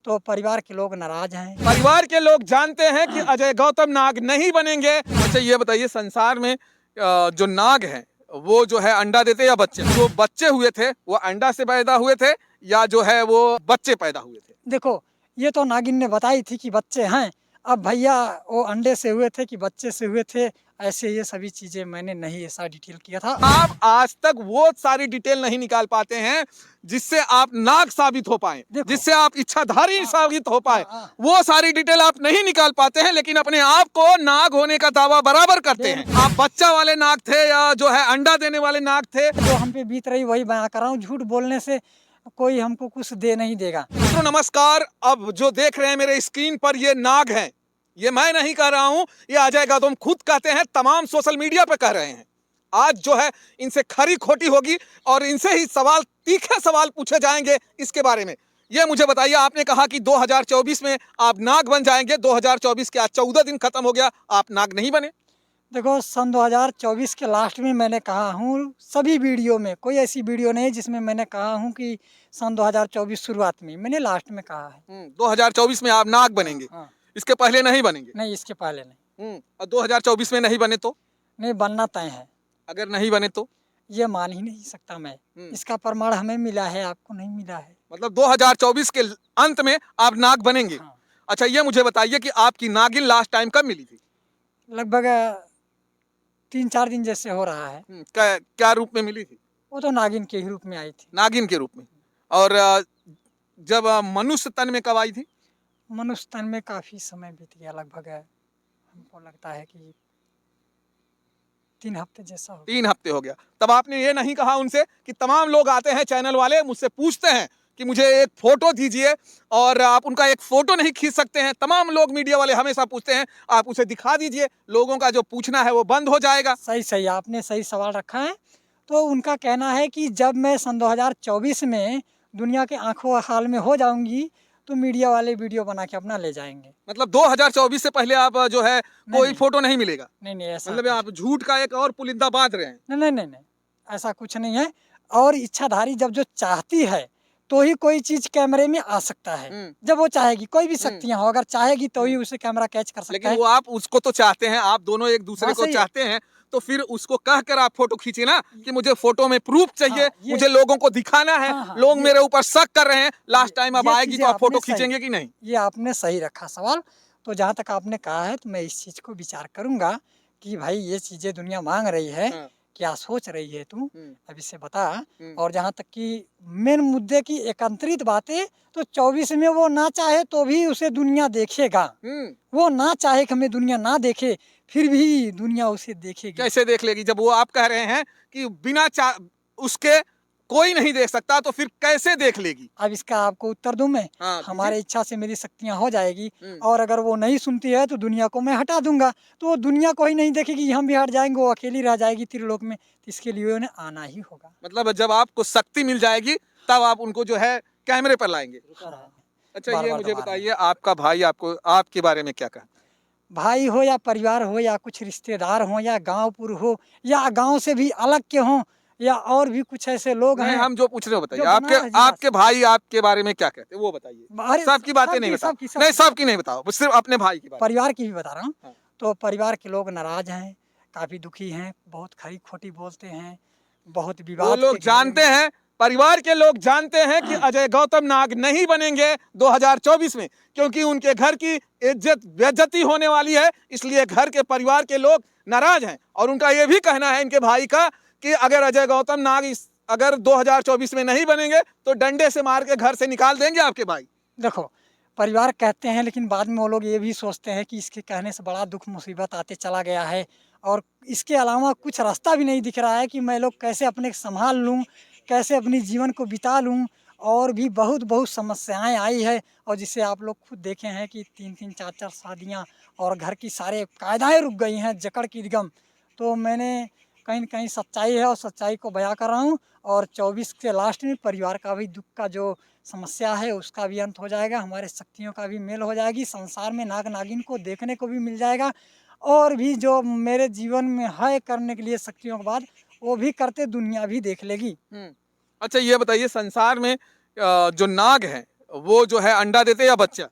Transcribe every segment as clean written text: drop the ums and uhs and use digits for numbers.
तो परिवार के लोग नाराज हैं। परिवार के लोग जानते हैं कि अजय गौतम नाग नहीं बनेंगे। अच्छा ये बताइए, संसार में जो नाग हैं वो जो है अंडा देते या बच्चे? जो बच्चे हुए थे वो अंडा से पैदा हुए थे या जो है वो बच्चे पैदा हुए थे? देखो, ये तो नागिन ने बताई थी कि बच्चे हैं। अब भैया वो अंडे से हुए थे कि बच्चे से हुए थे, ऐसे ये सभी चीज़ें मैंने नहीं ऐसा डिटेल किया था। आप आज तक वो सारी डिटेल नहीं निकाल पाते हैं जिससे आप नाग साबित हो पाए, देखो, जिससे आप इच्छाधारी साबित हो पाए। हाँ। वो सारी डिटेल आप नहीं निकाल पाते हैं, लेकिन अपने आप को नाग होने का दावा बराबर करते हैं। आप बच्चा वाले नाग थे या जो है अंडा देने वाले नाग थे? जो हम पे बीत रही वही बयां कर रहा हूँ। झूठ बोलने से कोई हमको कुछ दे नहीं देगा। मित्रों नमस्कार, अब जो देख रहे हैं मेरे स्क्रीन पर ये नाग हैं, ये मैं नहीं कह रहा हूं, ये अजय गौतम खुद कहते हैं, तमाम सोशल मीडिया पे कह रहे हैं। आज जो है इनसे खरी खोटी होगी और इनसे ही सवाल, तीखे सवाल पूछे जाएंगे इसके बारे में। ये मुझे बताइए, आपने कहा कि 2024 में आप नाग बन जाएंगे। 2024 के आज 14 दिन खत्म हो गया, आप नाग नहीं बने। देखो, सन 2024 के लास्ट में मैंने कहा हूँ, सभी वीडियो में कोई ऐसी वीडियो नहीं जिसमें मैंने कहा हूँ कि सन 2024 शुरुआत में, मैंने लास्ट में कहा है। 2024 में आप नाग बनेंगे। हाँ। इसके पहले नहीं बनेंगे? नहीं, इसके पहले नहीं। और 2024 में नहीं बने तो? नहीं, बनना तय है। अगर नहीं बने तो? ये मान ही नहीं सकता मैं। इसका प्रमाण हमें मिला है, आपको नहीं मिला है। मतलब 2024 के अंत में आप नाग बनेंगे। हाँ। अच्छा ये मुझे बताइए कि आपकी नागिन लास्ट टाइम कब मिली थी? लगभग 3-4 दिन जैसे हो रहा है। क्या रूप में मिली थी? वो तो नागिन के ही रूप में आई थी। नागिन के रूप में। और जब मनुष्य तन में कब आई थी? मनुष्य तन में काफी समय बीत गया, लगभग हमको लगता है कि 3 हफ्ते जैसा हो। 3 हफ्ते हो गया। तब आपने ये नहीं कहा उनसे कि तमाम लोग आते हैं, चैनल वाले मुझसे पूछते हैं कि मुझे एक फोटो दीजिए, और आप उनका एक फोटो नहीं खींच सकते हैं। तमाम लोग, मीडिया वाले हमेशा पूछते हैं, आप उसे दिखा दीजिए, लोगों का जो पूछना है वो बंद हो जाएगा। सही आपने सही सवाल रखा है। तो उनका कहना है कि जब मैं सन 2024 में दुनिया के आंखों हाल में हो जाऊंगी तो मीडिया वाले वीडियो बना के अपना ले जाएंगे। मतलब 2024 से पहले आप जो है कोई नहीं। फोटो नहीं मिलेगा? नहीं, ऐसा मतलब आप झूठ का एक और पुलिंदा बांध रहे हैं। नहीं, ऐसा कुछ नहीं है। और इच्छाधारी जब जो चाहती है तो ही कोई चीज कैमरे में आ सकता है। जब वो चाहेगी, कोई भी शक्तियां हो, अगर चाहेगी तो ही उसे कैमरा कैच कर सकता लेकिन है। वो आप उसको तो चाहते हैं, आप दोनों एक दूसरे को सही है। चाहते हैं, तो फिर उसको कहकर आप फोटो खींचिए ना कि मुझे फोटो में प्रूफ चाहिए। हाँ, मुझे लोगों को दिखाना है। लोग मेरे ऊपर शक कर रहे हैं। लास्ट टाइम अब ये आएगी चीजें तो आप फोटो आपने सही- खींचेंगे कि नहीं? ये आपने सही रखा सवाल। तो जहाँ तक आपने कहा है तो मैं इस चीज को विचार करूंगा कि भाई ये चीजें दुनिया मांग रही है। हाँ। क्या सोच रही है तू, अब इसे बता। हम्म। और जहाँ तक कि मेन मुद्दे की एकत्रित बातें, तो 24 में वो ना चाहे तो भी उसे दुनिया देखेगा। वो ना चाहे कि हमें दुनिया ना देखे, फिर भी दुनिया उसे देखेगी। कैसे देख लेगी जब वो आप कह रहे हैं कि बिना उसके कोई नहीं देख सकता, तो फिर कैसे देख लेगी? अब इसका आपको उत्तर दूं मैं। हाँ, हमारे इच्छा से मेरी शक्तियां हो जाएगी, हम्म। और अगर वो नहीं सुनती है तो दुनिया को मैं हटा दूंगा, तो वो दुनिया को ही नहीं देखेगी, हम भी हट जाएंगे, वो अकेली रह जाएगी त्रिलोक में। तो इसके लिए उन्हें आना ही होगा। मतलब जब आपको शक्ति मिल जाएगी तब आप उनको जो है कैमरे पर लाएंगे। हाँ। अच्छा बार ये बार मुझे दबा रहे हैं। बताइए, आपका भाई आपको आपके बारे में क्या कहता है? भाई हो या परिवार हो या कुछ रिश्तेदार हो या गांवपुर हो या गांव से भी अलग के हों या और भी कुछ ऐसे लोग नहीं, हैं हम जो पूछ रहे हो बताइए। जो आपके बनारस जिला आपके भाई आपके बारे में क्या कहते हैं वो बताइए। अरे सबकी बातें नहीं बताओ। नहीं, सबकी नहीं बताओ, सिर्फ अपने भाई की बात। परिवार की भी बता रहा हूँ। हाँ। तो परिवार के लोग नाराज हैं, काफी दुखी हैं, बहुत खरी खोटी बोलते हैं, बहुत वो विवाद लोग के घेरे जानते में। हैं, परिवार के लोग जानते हैं कि अजय गौतम नाग नहीं बनेंगे 2024 में, क्योंकि उनके घर की इज्जत बेइज्जती होने वाली है। इसलिए घर के परिवार के लोग नाराज हैं, और उनका ये भी कहना है इनके भाई का कि अगर अजय गौतम नाग अगर 2024 में नहीं बनेंगे तो डंडे से मार के घर से निकाल देंगे आपके भाई। देखो, परिवार कहते हैं, लेकिन बाद में वो लोग ये भी सोचते हैं कि इसके कहने से बड़ा दुख मुसीबत आते चला गया है, और इसके अलावा कुछ रास्ता भी नहीं दिख रहा है कि मैं लोग कैसे अपने संभाल लूँ, कैसे अपनी जीवन को बिता लूँ। और भी बहुत बहुत समस्याएं आई है, और जिससे आप लोग खुद देखे हैं कि 3-3 4-4 शादियां, और घर की सारे कायदाएं रुक गई हैं जकड़ की गम। तो मैंने कहीं न कहीं सच्चाई है और सच्चाई को बयां कर रहा हूँ। और 24 के लास्ट में परिवार का भी दुख का जो समस्या है उसका भी अंत हो जाएगा, हमारे शक्तियों का भी मेल हो जाएगी, संसार में नाग नागिन को देखने को भी मिल जाएगा, और भी जो मेरे जीवन में है करने के लिए शक्तियों के बाद, वो भी करते दुनिया भी देख लेगी। अच्छा ये बताइए, संसार में जो नाग हैं वो जो है अंडा देते या बच्चा?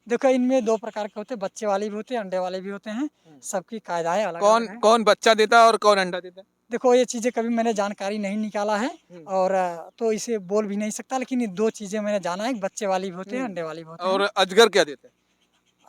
देखो इनमें 2 प्रकार के होते हैं, बच्चे वाले भी होते हैं, अंडे वाले भी होते हैं। सबकी कायदाएँ कौन अलग-अलग हैं। कौन बच्चा देता है और कौन अंडा देता है? देखो ये चीज़ें कभी मैंने जानकारी नहीं निकाला है हुँ। और तो इसे बोल भी नहीं सकता, लेकिन ये 2 चीज़ें मैंने जाना है, बच्चे वाली भी होते हैं, अंडे वाली भी होते और हैं। अजगर क्या देता है?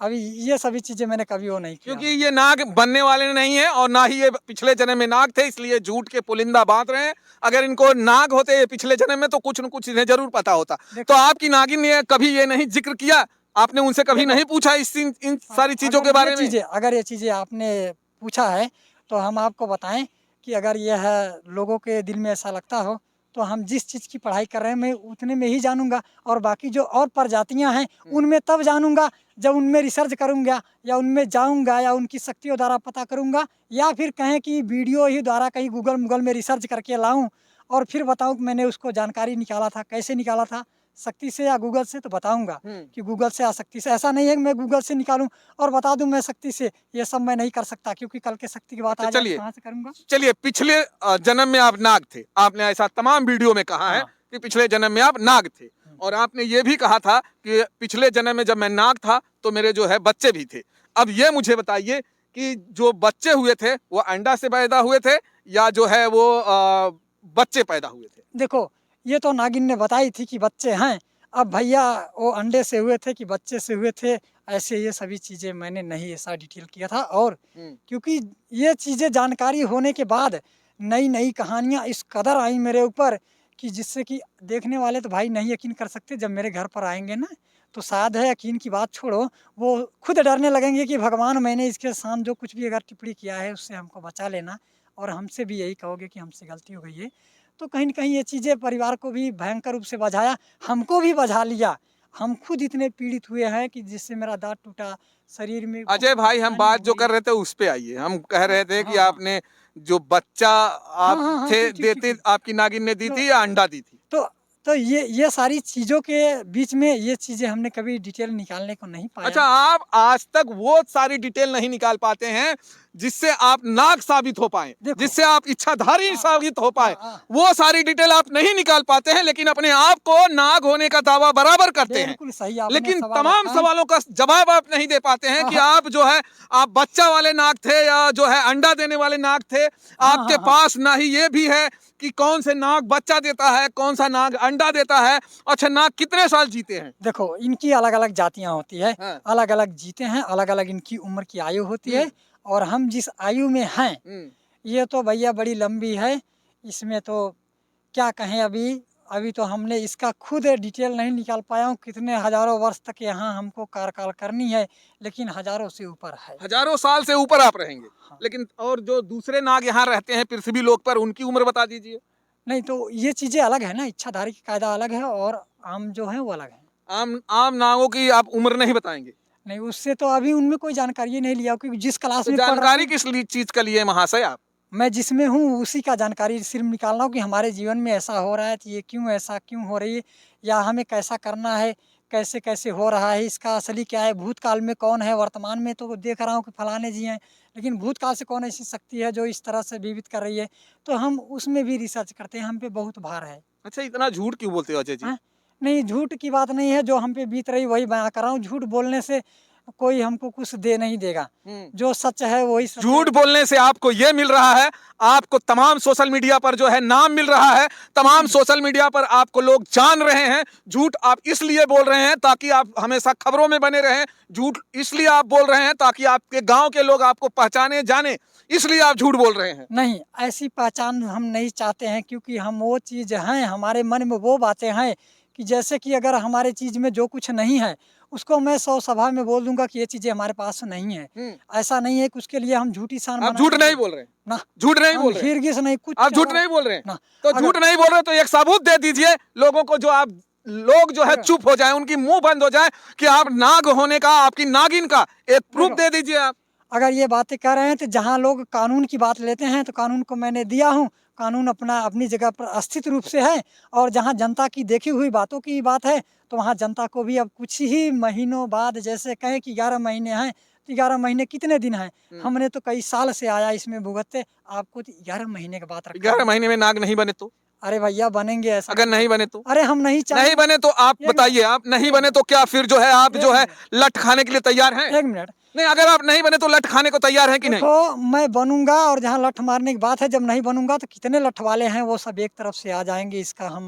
अभी ये सभी चीज़ें मैंने कभी वो नहीं किया। क्योंकि ये नाग बनने वाले नहीं है और ना ही ये पिछले जन्म में नाग थे, इसलिए झूठ के पुलिंदा बांध रहे हैं। अगर इनको नाग होते ये पिछले जन्म में तो कुछ न कुछ इन्हें जरूर पता होता। देखो तो आपकी नागिन ने कभी ये नहीं जिक्र किया, आपने उनसे कभी देखो नहीं पूछा इन सारी चीजों के बारे में? अगर ये चीज़ें आपने पूछा है, तो हम आपको बताएँ कि अगर ये है लोगों के दिल में ऐसा लगता हो, तो हम जिस चीज़ की पढ़ाई कर रहे हैं, मैं उतने में ही जानूँगा और बाकी जो और प्रजातियाँ हैं, उनमें तब जानूँगा जब उनमें रिसर्च करूँगा या उनमें जाऊँगा या उनकी शक्तियों द्वारा पता करूँगा या फिर कहें कि वीडियो ही द्वारा कहीं गूगल में रिसर्च करके लाऊँ और फिर बताऊँ कि मैंने उसको जानकारी निकाला था, कैसे निकाला था, शक्ति से या गूगल से तो बताऊँगा कि गूगल से या शक्ति से। ऐसा नहीं है कि मैं गूगल से निकालूँ और बता दूँ मैं शक्ति से, ये सब मैं नहीं कर सकता क्योंकि कल के शक्ति की बात अच्छा आ जाए तो चलिए, कहाँ से करूँगा? चलिए पिछले जन्म में आप नाग थे, आपने ऐसा तमाम वीडियो में कहा है हाँ। कि पिछले जन्म में आप नाग थे और आपने ये भी कहा था कि पिछले जन्म में जब मैं नाग था तो मेरे जो है बच्चे भी थे। अब ये मुझे बताइए कि जो बच्चे हुए थे वो अंडा से पैदा हुए थे या जो है वो बच्चे पैदा हुए थे? देखो, ये तो नागिन ने बताई थी कि बच्चे हैं, अब भैया वो अंडे से हुए थे कि बच्चे से हुए थे, ऐसे ये सभी चीज़ें मैंने नहीं ऐसा डिटेल किया था और क्योंकि ये चीज़ें जानकारी होने के बाद नई-नई कहानियाँ इस कदर आई मेरे ऊपर कि जिससे कि देखने वाले तो भाई नहीं यकीन कर सकते, जब मेरे घर पर आएँगे ना, तो शायद है यकीन की बात छोड़ो, वो खुद डरने लगेंगे कि भगवान मैंने इसके साथ जो कुछ भी अगर टिप्पणी किया है, उससे हमको बचा लेना और हमसे भी यही कहोगे कि हमसे गलती हो गई है। तो कहीं न कहीं ये चीज़ें परिवार को भी भयंकर रूप से बझाया, हमको भी बझा लिया। हम खुद इतने पीड़ित हुए हैं कि जिससे मेरा दाँत टूटा, शरीर में अजय बहुत भाई, हम परेशानी बात हो जो गई। कर रहे थे उस पे आइए। हम कह रहे थे कि हाँ, हाँ। आपने जो बच्चा हाँ, आप हाँ, हाँ, थे ठीक, ठीक, ठीक, देते, ठीक। आपकी नागिन ने दी तो थी या अंडा दी थी? तो तो ये सारी चीज़ों के बीच में ये चीज़ें हमने कभी डिटेल निकालने को नहीं अच्छा, पाया। आप आज तक वो सारी डिटेल नहीं निकाल पाते हैं जिससे आप नाग साबित हो पाए, देखो जिससे आप इच्छाधारी हाँ, साबित हो पाए। हाँ। वो सारी डिटेल आप नहीं निकाल पाते हैं, लेकिन अपने आप को नाग होने का दावा बराबर करते हैं। बिल्कुल सही आपने लेकिन सवाल तमाम रखा है। सवालों का जवाब आप नहीं दे पाते हैं हाँ, कि हाँ। आप जो है, आप बच्चा वाले नाग थे या जो है अंडा देने वाले नाग थे। हाँ, आपके हाँ, हाँ। पास ना ही ये भी है कि कौन से नाग बच्चा देता है, कौन सा नाग अंडा देता है। अच्छा, नाग कितने साल जीते हैं? देखो, इनकी अलग-अलग जातियाँ होती है, हाँ। अलग-अलग जीते हैं, अलग-अलग इनकी उम्र की आयु होती है और हम जिस आयु में हैं, ये तो भैया बड़ी लंबी है, इसमें तो क्या कहें अभी, अभी तो हमने इसका खुद डिटेल नहीं निकाल पाया हूँ, कितने हज़ारों वर्ष तक यहाँ हमको कार्यकाल करनी है, लेकिन हज़ारों से ऊपर है। हजारों साल से ऊपर आप रहेंगे। हाँ। लेकिन और जो दूसरे नाग यहाँ रहते हैं पृथ्वी लोक पर, उनकी उम्र बता दीजिए। नहीं तो ये चीज़ें अलग है ना, इच्छाधारी की कायदा अलग है और आम जो है वो अलग है। आम आम नागों की आप उम्र नहीं बताएंगे? नहीं, उससे तो अभी उनमें कोई जानकारी ही नहीं लिया क्योंकि जिस क्लास तो में पढ़ रहा जानकारी हूँ किस चीज का लिए महाशय आप? मैं जिसमें हूँ उसी का जानकारी सिर्फ निकाल रहा हूँ कि हमारे जीवन में ऐसा हो रहा है तो ये क्यों ऐसा क्यों हो रही है या हमें कैसा करना है, कैसे-कैसे हो रहा है, इसका असली क्या है, भूतकाल में कौन है, वर्तमान में तो देख रहा हूँ कि फलाने जी हैं, लेकिन भूतकाल से कौन ऐसी शक्ति है जो इस तरह से विविध कर रही है, तो हम उसमें भी रिसर्च करते हैं, हम पे बहुत भार है। अच्छा, इतना झूठ क्यों बोलते हो अजय जी? हैं? नहीं, झूठ की बात नहीं है, जो हम पे बीत रही वही बयाँ कर रहा हूँ, झूठ बोलने से कोई हमको कुछ दे नहीं देगा, जो सच है वही सच झूठ है। बोलने से आपको ये मिल रहा है, आपको तमाम सोशल मीडिया पर जो है नाम मिल रहा है, तमाम सोशल मीडिया पर आपको लोग जान रहे हैं। झूठ आप इसलिए बोल रहे हैं ताकि आप हमेशा खबरों में बने रहें। झूठ इसलिए आप बोल रहे हैं ताकि आपके गांव के लोग आपको पहचाने, जाने, इसलिए आप झूठ बोल रहे हैं। नहीं, ऐसी पहचान हम नहीं चाहते हैं क्योंकि हम वो चीज़ हैं, हमारे मन में वो बातें हैं कि जैसे कि अगर हमारे चीज़ में जो कुछ नहीं है, उसको मैं 100 सभा में बोल दूँगा कि ये चीज़ें हमारे पास नहीं है। ऐसा नहीं है कि उसके लिए हम झूठी शान आप झूठ बनाएँगे। नहीं बोल रहे हैं, ना, झूठ नहीं हम बोल रहे हैं, हिरगिज़ नहीं कुछ आप झूठ अगर नहीं बोल रहे हैं। ना तो अगर झूठ नहीं बोल रहे हैं तो एक सबूत दे दीजिए लोगों को, जो आप लोग जो है अगर चुप हो जाए, उनकी मुंह बंद हो जाए कि आप नाग होने का, आपकी नागिन का एक प्रूफ देखो दे दीजिए आप। अगर ये बातें कर रहे हैं तो जहाँ लोग कानून की बात लेते हैं तो कानून को मैंने दिया हूँ। कानून अपना अपनी जगह पर स्थित रूप से है और जहाँ जनता की देखी हुई बातों की बात है तो वहाँ जनता को भी अब कुछ ही महीनों बाद जैसे कहें कि 11 महीने हैं तो 11 महीने कितने दिन हैं? हमने तो कई साल से आया इसमें भुगतते, आपको तो 11 महीने की बात रखा 11 है। महीने में नाग नहीं बने तो? अरे भैया बनेंगे ऐसा अगर नहीं बने तो? अरे हम नहीं नहीं बने तो आप एक बताइए, आप नहीं बने तो क्या फिर जो है आप एक जो है मिनट लठ खाने के लिए तैयार हैं? एक मिनट नहीं, अगर आप नहीं बने तो लठ खाने को तैयार हैं कि नहीं? देखो मैं बनूंगा और जहाँ लठ मारने की बात है जब नहीं बनूंगा तो कितने लठ वाले हैं वो सब एक तरफ से आ जाएंगे इसका हम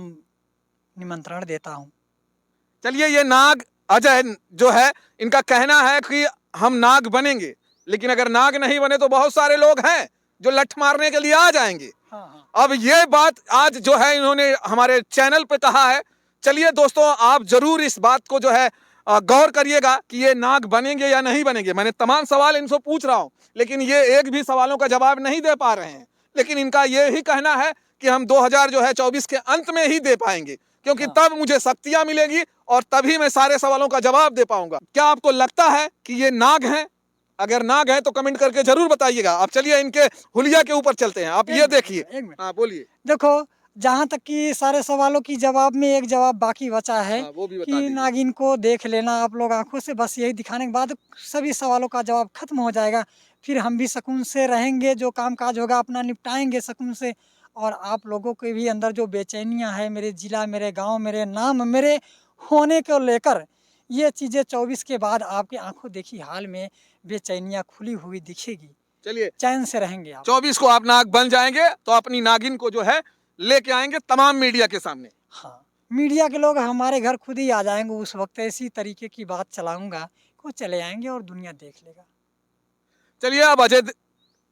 निमंत्रण देता हूँ। चलिए, ये नाग अजय जो है इनका कहना है कि हम नाग बनेंगे, लेकिन अगर नाग नहीं बने तो बहुत सारे लोग हैं जो लठ मारने के लिए आ जाएंगे। हाँ हाँ अब ये बात आज जो है इन्होंने हमारे चैनल पे कहा है। चलिए दोस्तों, आप जरूर इस बात को जो है गौर करिएगा कि ये नाग बनेंगे या नहीं बनेंगे। मैंने तमाम सवाल इनसे पूछ रहा हूं, लेकिन ये एक भी सवालों का जवाब नहीं दे पा रहे हैं। लेकिन इनका ये ही कहना है कि हम 2024 के अंत में ही दे पाएंगे, क्योंकि हाँ। तब मुझे शक्तियां मिलेगी और तभी मैं सारे सवालों का जवाब दे पाऊंगा। क्या आपको लगता है कि ये नाग हैं? अगर नाग है तो कमेंट करके जरूर बताइएगा। अब चलिए इनके हुलिया के ऊपर चलते हैं। आप ये देखिए। एक मिनट हाँ, बोलिए। देखो जहाँ तक कि सारे सवालों की जवाब में एक जवाब बाकी बचा है हाँ, वो भी बता कि दीजिए। नागिन को देख लेना आप लोग आंखों से, बस यही दिखाने के बाद सभी सवालों का जवाब खत्म हो जाएगा। फिर हम भी सुकून से रहेंगे, जो काम काज होगा अपना निपटाएंगे सुकून से। और आप लोगों के भी अंदर जो बेचैनियां है मेरे जिला, मेरे गांव, मेरे नाम, मेरे होने को लेकर, ये चीज़ें 24 के बाद आपकी आंखों देखी हाल में बेचैनियां खुली हुई दिखेगी। चलिए, चैन से रहेंगे आप। 24 को आप नाग बन जाएंगे तो अपनी नागिन को जो है लेके आएंगे तमाम मीडिया के सामने। हाँ, मीडिया के लोग हमारे घर खुद ही आ जाएँगे उस वक़्त, ऐसी तरीके की बात चलाऊँगा, वो चले आएँगे और दुनिया देख लेगा। चलिए, अब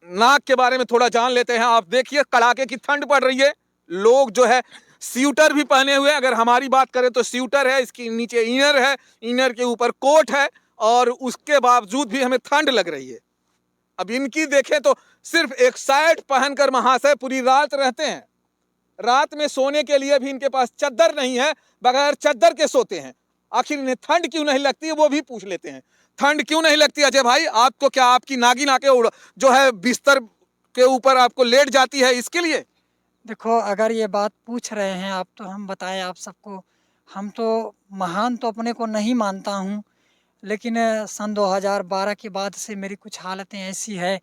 नाग के बारे में थोड़ा जान लेते हैं। आप देखिए, कड़ाके की ठंड पड़ रही है। लोग जो है स्वेटर भी पहने हुए हैं। अगर हमारी बात करें तो स्वेटर है, इसके नीचे इनर है, इनर के ऊपर कोट है, और उसके बावजूद भी हमें ठंड लग रही है। अब इनकी देखें तो सिर्फ एक शर्ट पहनकर महाशय पूरी रात रहते हैं। रात में सोने के लिए भी इनके पास चद्दर नहीं है, बगैर चद्दर के सोते हैं। आखिर इन्हें ठंड क्यों नहीं लगती है वो भी पूछ लेते हैं। ठंड क्यों नहीं लगती अजय भाई? आपको क्या आपकी नागिन आके जो है बिस्तर के ऊपर आपको लेट जाती है इसके लिए? देखो अगर ये बात पूछ रहे हैं आप तो हम बताएँ आप सबको, हम तो महान तो अपने को नहीं मानता हूँ, लेकिन सन 2012 के बाद से मेरी कुछ हालतें ऐसी है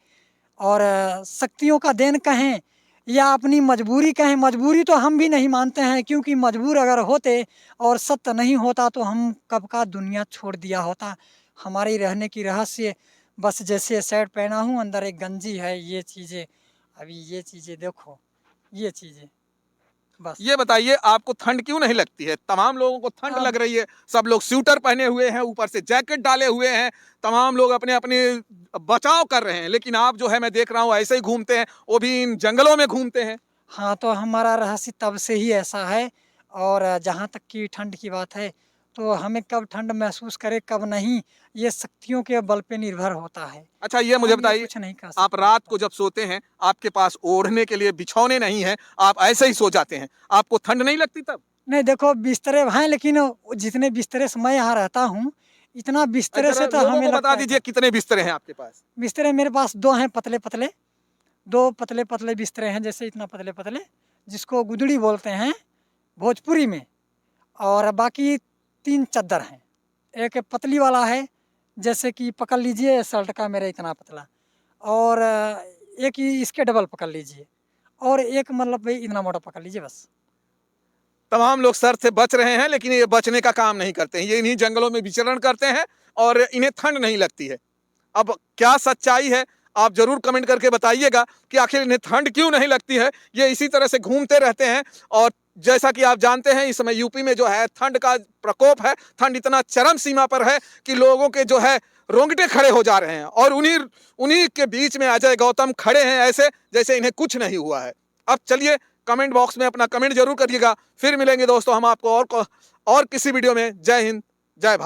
और शक्तियों का देन कहें या अपनी मजबूरी कहें, मजबूरी तो हम भी नहीं मानते हैं क्योंकि मजबूर अगर होते और सत्य नहीं होता तो हम कब का दुनिया छोड़ दिया होता। हमारी रहने की रहस्य बस जैसे शर्ट पहना हूँ अंदर एक गंजी है, ये चीज़ें अभी ये चीज़ें देखो, ये चीज़ें बस। ये बताइए, आपको ठंड क्यों नहीं लगती है? तमाम लोगों को ठंड अब लग रही है। सब लोग स्वेटर पहने हुए हैं, ऊपर से जैकेट डाले हुए हैं। तमाम लोग अपने अपने बचाव कर रहे हैं, लेकिन आप जो है मैं देख रहा हूँ ऐसे ही घूमते हैं, वो भी इन जंगलों में घूमते हैं। हाँ, तो हमारा रहस्य तब से ही ऐसा है और जहाँ तक की ठंड की बात है, तो हमें कब ठंड महसूस करें, कब नहीं, ये शक्तियों के बल पे निर्भर होता है। अच्छा, ये मुझे हम ये बताइए, कुछ नहीं कर आप सकते इस रात पर। को जब सोते हैं, आपके पास ओढ़ने के लिए बिछौने नहीं है, आप ऐसे ही सो जाते हैं, आपको ठंड नहीं लगती तब? नहीं देखो बिस्तरे हैं लेकिन जितने बिस्तरे से मैं यहाँ रहता हूँ, इतना बिस्तरे जरा से तो लोगों हमें को बता लगता है दीजिए कितने बिस्तर हैं आपके पास? बिस्तरे मेरे पास 2 हैं पतले-पतले, 2 पतले-पतले बिस्तरे हैं जैसे इतना पतले-पतले, जिसको गुदड़ी बोलते हैं भोजपुरी में। और बाकी 3 चद्दर हैं। एक पतली वाला है, जैसे कि पकड़ लीजिए शर्ट का मेरा इतना पतला और एक ही इसके डबल पकड़ लीजिए और एक मतलब भई इतना मोटा पकड़ लीजिए बस। तमाम लोग शर से बच रहे हैं, लेकिन ये बचने का काम नहीं करते हैं। ये इन्हीं जंगलों में विचरण करते हैं और इन्हें ठंड नहीं लगती है। अब क्या सच्चाई है, आप जरूर कमेंट करके बताइएगा कि आखिर इन्हें ठंड क्यों नहीं लगती है। ये इसी तरह से घूमते रहते हैं और जैसा कि आप जानते हैं इस समय यूपी में जो है ठंड का प्रकोप है। ठंड इतना चरम सीमा पर है कि लोगों के जो है रोंगटे खड़े हो जा रहे हैं, और उन्हीं उन्हीं के बीच में अजय गौतम खड़े हैं ऐसे जैसे इन्हें कुछ नहीं हुआ है। अब चलिए, कमेंट बॉक्स में अपना कमेंट जरूर करिएगा। फिर मिलेंगे दोस्तों हम आपको और किसी वीडियो में। जय हिंद, जय भारत।